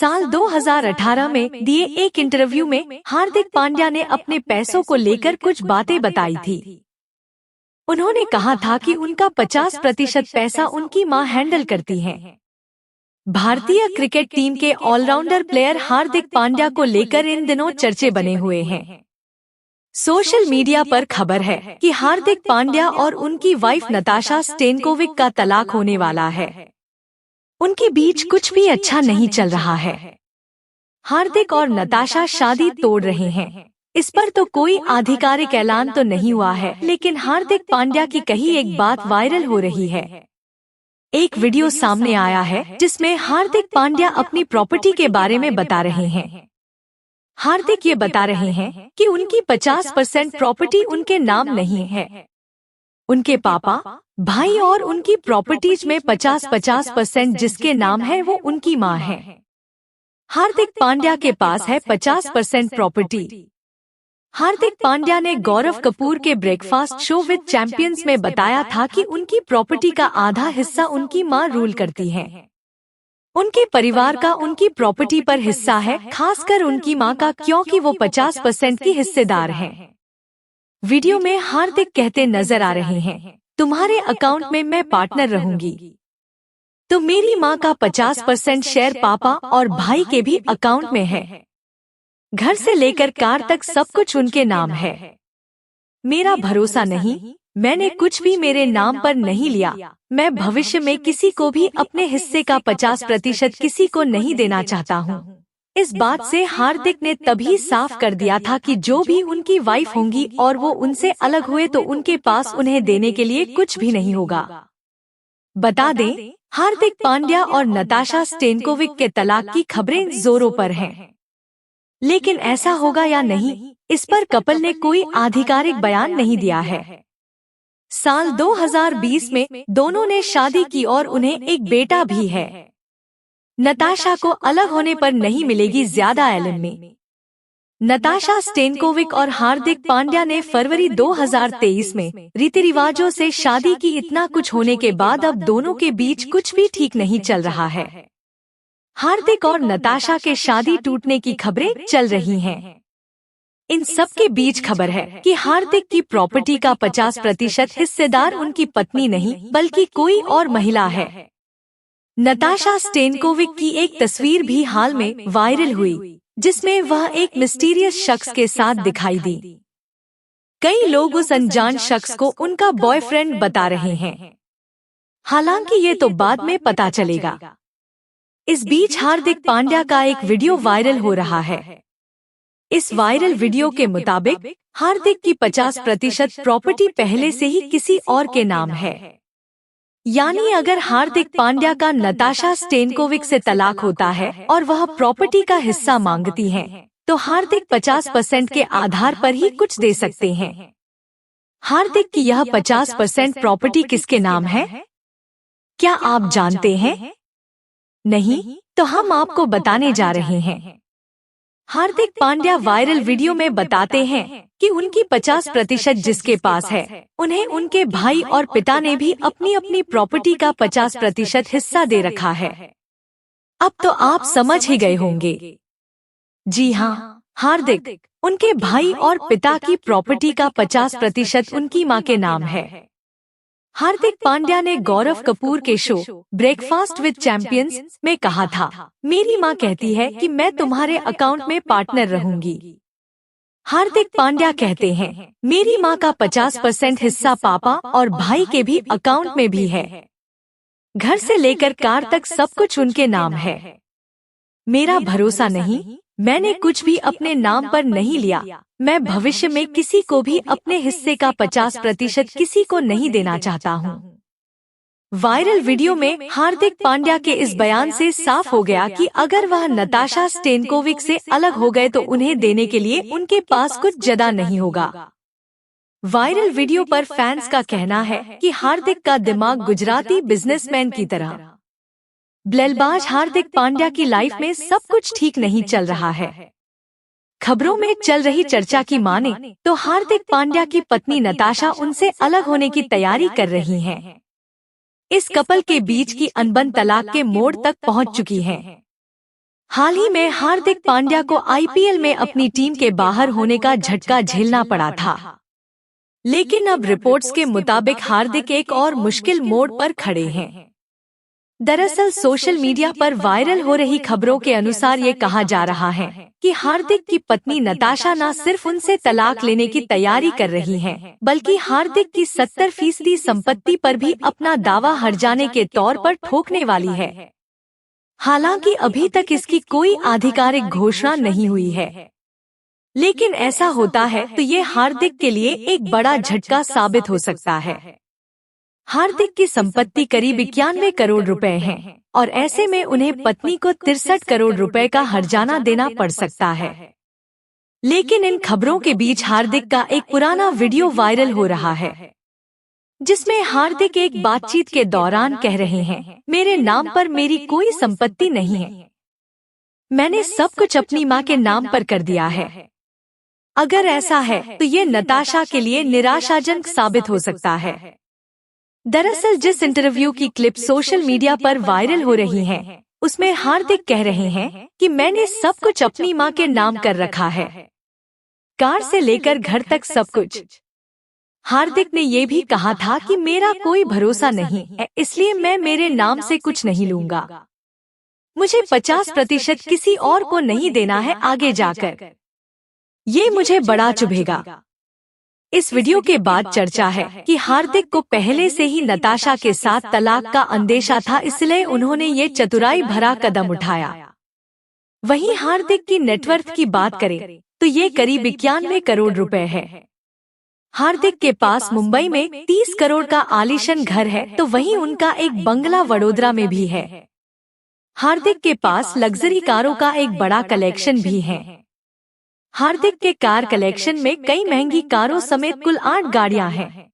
साल 2018 में दिए एक इंटरव्यू में हार्दिक पांड्या ने अपने पैसों को लेकर कुछ बातें बताई थी। उन्होंने कहा था कि उनका 50% पैसा उनकी मां हैंडल करती हैं। भारतीय क्रिकेट टीम के ऑलराउंडर प्लेयर हार्दिक पांड्या को लेकर इन दिनों चर्चे बने हुए हैं। सोशल मीडिया पर खबर है कि हार्दिक पांड्या और उनकी वाइफ नताशा स्टेनकोविक का तलाक होने वाला है। उनके बीच कुछ भी अच्छा नहीं चल रहा है। हार्दिक और नताशा शादी तोड़ रहे हैं। इस पर तो कोई आधिकारिक ऐलान तो नहीं हुआ है, लेकिन हार्दिक पांड्या की कही एक बात वायरल हो रही है। एक वीडियो सामने आया है जिसमें हार्दिक पांड्या अपनी प्रॉपर्टी के बारे में बता रहे हैं। हार्दिक ये बता रहे हैं कि उनकी 50% प्रॉपर्टी उनके नाम नहीं है। उनके पापा, भाई और उनकी प्रॉपर्टीज में 50-50% जिसके नाम है वो उनकी मां है। हार्दिक पांड्या के पास है 50% प्रॉपर्टी। हार्दिक पांड्या ने गौरव कपूर के ब्रेकफास्ट शो विद चैंपियंस में बताया था कि उनकी प्रॉपर्टी का आधा हिस्सा उनकी मां रूल करती है। उनके परिवार का उनकी प्रॉपर्टी पर हिस्सा है, खासकर उनकी मां का, क्योंकि वो 50% की हिस्सेदार हैं। वीडियो में हार्दिक कहते नजर आ रहे हैं, तुम्हारे अकाउंट में मैं पार्टनर रहूंगी। तो मेरी मां का 50% शेयर पापा और भाई के भी अकाउंट में है। घर से लेकर कार तक सब कुछ उनके नाम है। मेरा भरोसा नहीं, मैंने कुछ भी मेरे नाम पर नहीं लिया। मैं भविष्य में किसी को भी अपने हिस्से का 50% किसी को नहीं देना चाहता हूँ। इस बात से हार्दिक ने तभी साफ कर दिया था कि जो भी उनकी वाइफ होंगी और वो उनसे अलग हुए तो उनके पास उन्हें देने के लिए कुछ भी नहीं होगा। बता दें, हार्दिक पांड्या और नताशा स्टेनकोविक के तलाक की खबरें जोरों पर हैं। लेकिन ऐसा होगा या नहीं, इस पर कपल ने कोई आधिकारिक बयान नहीं दिया है। साल 2020 में दोनों ने शादी की और उन्हें एक बेटा भी है। नताशा को अलग होने पर नहीं मिलेगी ज्यादा एलिमनी। नताशा स्टेनकोविक और हार्दिक पांड्या ने फरवरी 2023 में रीति रिवाजों से शादी की। इतना कुछ होने के बाद अब दोनों के बीच कुछ भी ठीक नहीं चल रहा है। हार्दिक और नताशा के शादी टूटने की खबरें चल रही हैं। इन सब के बीच खबर है कि हार्दिक की प्रॉपर्टी का 50% हिस्सेदार उनकी पत्नी नहीं बल्कि कोई और महिला है। नताशा स्टेनकोविक की एक तस्वीर भी हाल में वायरल हुई, जिसमें वह एक मिस्टीरियस शख्स के साथ दिखाई दी। कई लोग उस अनजान शख्स को उनका बॉयफ्रेंड बता रहे हैं। हालांकि ये तो बाद में पता चलेगा। इस बीच हार्दिक पांड्या का एक वीडियो वायरल हो रहा है। इस वायरल वीडियो के मुताबिक हार्दिक की 50% प्रॉपर्टी पहले से ही किसी और के नाम है। यानी अगर हार्दिक पांड्या का नताशा स्टेनकोविक से तलाक होता है और वह प्रॉपर्टी का हिस्सा मांगती हैं, तो हार्दिक 50% के आधार पर ही कुछ दे सकते हैं। हार्दिक की यह 50% प्रॉपर्टी किसके नाम है, क्या आप जानते हैं? नहीं, तो हम आपको बताने जा रहे हैं। हार्दिक पांड्या वायरल वीडियो में बताते हैं कि उनकी 50% जिसके पास है, उन्हें उनके भाई और पिता ने भी अपनी अपनी प्रॉपर्टी का 50% हिस्सा दे रखा है। अब तो आप समझ ही गए होंगे। जी हाँ, हार्दिक, उनके भाई और पिता की प्रॉपर्टी का 50% उनकी मां के नाम है। हार्दिक पांड्या ने गौरव कपूर के शो ब्रेकफास्ट विद चैंपियंस में कहा था, मेरी मां कहती है कि मैं तुम्हारे अकाउंट में पार्टनर रहूंगी। हार्दिक पांड्या कहते हैं, मेरी मां का 50% हिस्सा पापा और भाई के भी अकाउंट में भी है। घर से लेकर कार तक सब कुछ उनके नाम है। मेरा भरोसा नहीं, मैंने कुछ भी अपने नाम पर नहीं लिया। मैं भविष्य में किसी को भी अपने हिस्से का 50% किसी को नहीं देना चाहता हूँ। वायरल वीडियो में हार्दिक पांड्या के इस बयान से साफ हो गया कि अगर वह नताशा स्टेनकोविक से अलग हो गए तो उन्हें देने के लिए उनके पास कुछ ज्यादा नहीं होगा। वायरल वीडियो पर फैंस का कहना है कि हार्दिक का दिमाग गुजराती बिजनेसमैन की तरह। ब्लेलबाज हार्दिक पांड्या की लाइफ में सब कुछ ठीक नहीं चल रहा है। खबरों में चल रही चर्चा की माने तो हार्दिक पांड्या की पत्नी नताशा उनसे अलग होने की तैयारी कर रही हैं। इस कपल के बीच की अनबन तलाक के मोड़ तक पहुंच चुकी है। हाल ही में हार्दिक पांड्या को आईपीएल में अपनी टीम के बाहर होने का झटका झेलना पड़ा था, लेकिन अब रिपोर्ट्स के मुताबिक हार्दिक एक और मुश्किल मोड़ पर खड़े हैं। दरअसल सोशल मीडिया पर वायरल हो रही खबरों के अनुसार ये कहा जा रहा है कि हार्दिक की पत्नी नताशा न सिर्फ उनसे तलाक लेने की तैयारी कर रही हैं, बल्कि हार्दिक की 70% संपत्ति पर भी अपना दावा हर जाने के तौर पर ठोकने वाली है। हालांकि अभी तक इसकी कोई आधिकारिक घोषणा नहीं हुई है, लेकिन ऐसा होता है तो ये हार्दिक के लिए एक बड़ा झटका साबित हो सकता है। हार्दिक की संपत्ति करीब 91 करोड़ रुपए है और ऐसे में उन्हें पत्नी को 63 करोड़ रुपए का हर्जाना देना पड़ सकता है। लेकिन इन खबरों के बीच हार्दिक का एक पुराना वीडियो वायरल हो रहा है, जिसमें हार्दिक एक बातचीत के दौरान कह रहे हैं, मेरे नाम पर मेरी कोई संपत्ति नहीं है, मैंने सब कुछ अपनी मां के नाम पर कर दिया है। अगर ऐसा है तो ये नताशा के लिए निराशाजनक साबित हो सकता है। दरअसल जिस इंटरव्यू की क्लिप सोशल मीडिया पर वायरल हो रही है, उसमें हार्दिक कह रहे हैं कि मैंने सब कुछ अपनी मां के नाम कर रखा है, कार से लेकर घर तक सब कुछ। हार्दिक ने ये भी कहा था कि मेरा कोई भरोसा नहीं है, इसलिए मैं मेरे नाम से कुछ नहीं लूंगा, मुझे 50% किसी और को नहीं देना है आगे जाकर, ये मुझे बड़ा चुभेगा। इस वीडियो के बाद चर्चा है कि हार्दिक को पहले से ही नताशा के साथ तलाक का अंदेशा था, इसलिए उन्होंने ये चतुराई भरा कदम उठाया। वहीं हार्दिक की नेटवर्थ की बात करें तो ये करीब 91 करोड़ रुपए है। हार्दिक के पास मुंबई में 30 करोड़ का आलीशान घर है, तो वहीं उनका एक बंगला वडोदरा में भी है। हार्दिक के पास लग्जरी कारों का एक बड़ा कलेक्शन भी है। हार्दिक के कार कलेक्शन में कई महंगी कारों समेत कुल 8 गाड़ियां हैं।